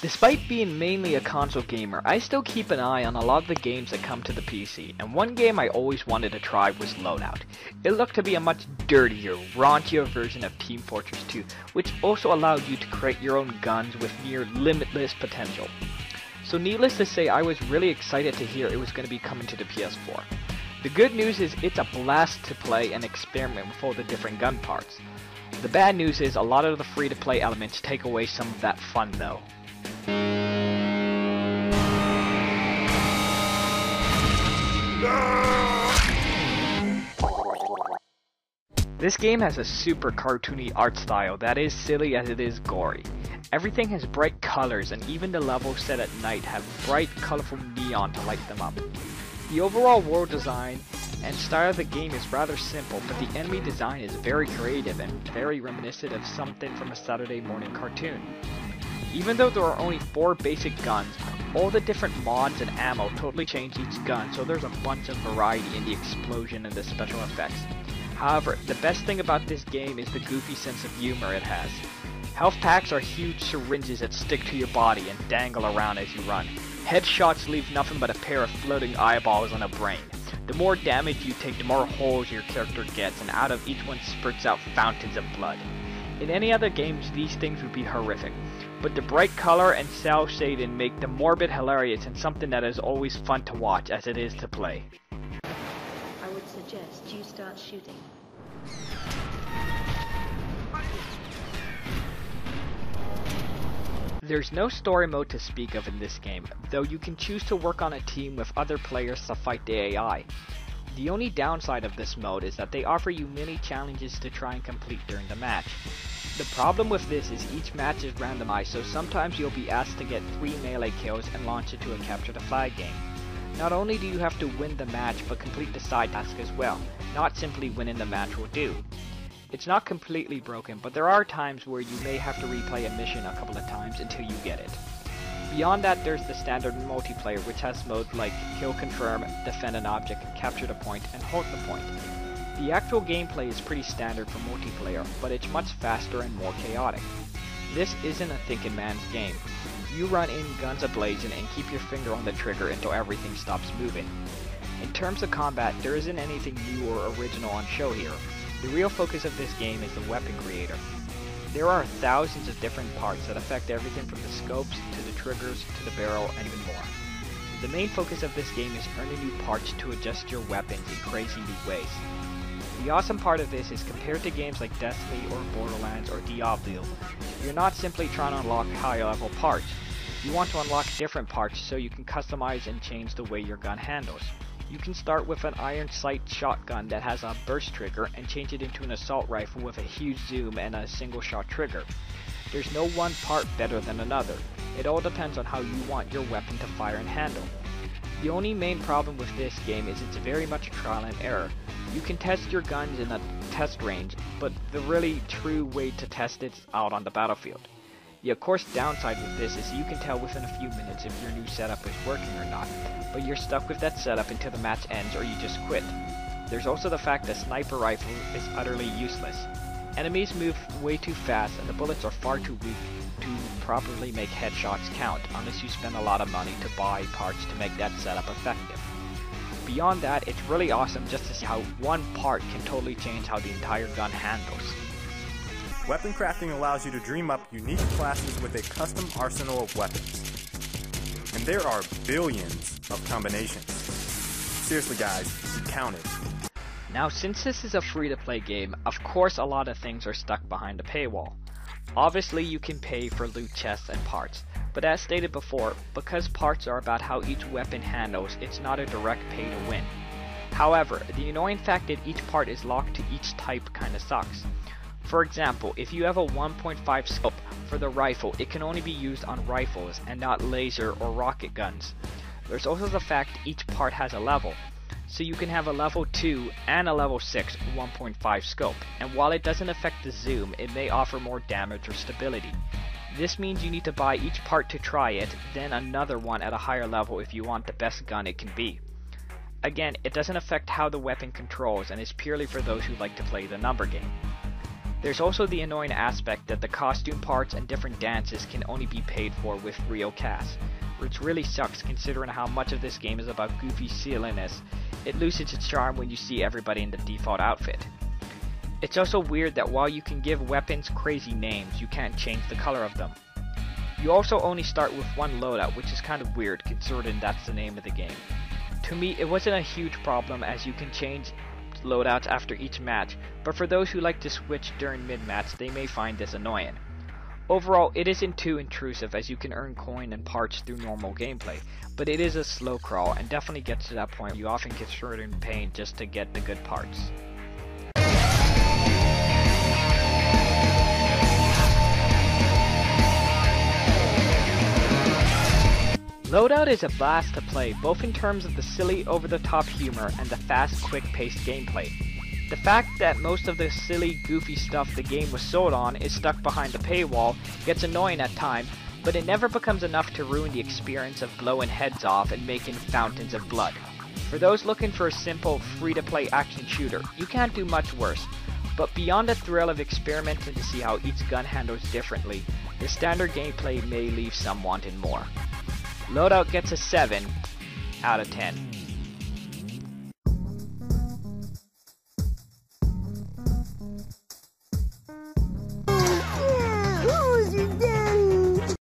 Despite being mainly a console gamer, I still keep an eye on a lot of the games that come to the PC, and one game I always wanted to try was Loadout. It looked to be a much dirtier, raunchier version of Team Fortress 2, which also allowed you to create your own guns with near limitless potential. So needless to say, I was really excited to hear it was going to be coming to the PS4. The good news is it's a blast to play and experiment with all the different gun parts. The bad news is a lot of the free-to-play elements take away some of that fun though. This game has a super cartoony art style that is silly as it is gory. Everything has bright colors, and even the levels set at night have bright, colorful neon to light them up. The overall world design and style of the game is rather simple, but the enemy design is very creative and very reminiscent of something from a Saturday morning cartoon. Even though there are only 4 basic guns, all the different mods and ammo totally change each gun, so there's a bunch of variety in the explosion and the special effects. However, the best thing about this game is the goofy sense of humor it has. Health packs are huge syringes that stick to your body and dangle around as you run. Headshots leave nothing but a pair of floating eyeballs on a brain. The more damage you take, the more holes your character gets, and out of each one spurts out fountains of blood. In any other games, these things would be horrific, but the bright color and cel shading make them morbid hilarious and something that is always fun to watch as it is to play. I would suggest you start shooting. There's no story mode to speak of in this game, though you can choose to work on a team with other players to fight the AI. The only downside of this mode is that they offer you many challenges to try and complete during the match. The problem with this is each match is randomized, so sometimes you'll be asked to get 3 melee kills and launch into a capture the flag game. Not only do you have to win the match, but complete the side task as well. Not simply winning the match will do. It's not completely broken, but there are times where you may have to replay a mission a couple of times until you get it. Beyond that, there's the standard multiplayer, which has modes like kill confirm, defend an object, capture the point, and hold the point. The actual gameplay is pretty standard for multiplayer, but it's much faster and more chaotic. This isn't a thinking man's game. You run in guns a-blazing and keep your finger on the trigger until everything stops moving. In terms of combat, there isn't anything new or original on show here. The real focus of this game is the weapon creator. There are thousands of different parts that affect everything from the scopes to the triggers to the barrel and even more. The main focus of this game is earning new parts to adjust your weapons in crazy new ways. The awesome part of this is compared to games like Destiny or Borderlands or Diablo, you're not simply trying to unlock high level parts. You want to unlock different parts so you can customize and change the way your gun handles. You can start with an iron sight shotgun that has a burst trigger and change it into an assault rifle with a huge zoom and a single shot trigger. There's no one part better than another. It all depends on how you want your weapon to fire and handle. The only main problem with this game is it's very much trial and error. You can test your guns in a test range, but the really true way to test it's out on the battlefield. The of course downside with this is you can tell within a few minutes if your new setup is working or not, but you're stuck with that setup until the match ends or you just quit. There's also the fact that sniper rifle is utterly useless. Enemies move way too fast and the bullets are far too weak to properly make headshots count unless you spend a lot of money to buy parts to make that setup effective. Beyond that, it's really awesome just to see how one part can totally change how the entire gun handles. Weapon crafting allows you to dream up unique classes with a custom arsenal of weapons. And there are billions of combinations. Seriously guys, you counted. Now since this is a free-to-play game, of course a lot of things are stuck behind a paywall. Obviously you can pay for loot chests and parts, but as stated before, because parts are about how each weapon handles, it's not a direct pay to win. However, the annoying fact that each part is locked to each type kinda sucks. For example, if you have a 1.5 scope for the rifle, it can only be used on rifles and not laser or rocket guns. There's also the fact each part has a level, so you can have a level 2 and a level 6 1.5 scope, and while it doesn't affect the zoom, it may offer more damage or stability. This means you need to buy each part to try it, then another one at a higher level if you want the best gun it can be. Again, it doesn't affect how the weapon controls and is purely for those who like to play the number game. There's also the annoying aspect that the costume parts and different dances can only be paid for with real cash, which really sucks considering how much of this game is about goofy silliness. It loses its charm when you see everybody in the default outfit. It's also weird that while you can give weapons crazy names, you can't change the color of them. You also only start with one loadout, which is kind of weird considering that's the name of the game. To me, it wasn't a huge problem as you can change loadouts after each match, but for those who like to switch during mid-match, they may find this annoying. Overall, it isn't too intrusive as you can earn coin and parts through normal gameplay, but it is a slow crawl and definitely gets to that point where you often get short in pain just to get the good parts. Loadout is a blast to play, both in terms of the silly, over-the-top humor and the fast, quick-paced gameplay. The fact that most of the silly, goofy stuff the game was sold on is stuck behind the paywall gets annoying at times, but it never becomes enough to ruin the experience of blowing heads off and making fountains of blood. For those looking for a simple, free-to-play action shooter, you can't do much worse, but beyond the thrill of experimenting to see how each gun handles differently, the standard gameplay may leave some wanting more. Loadout gets a 7 out of 10.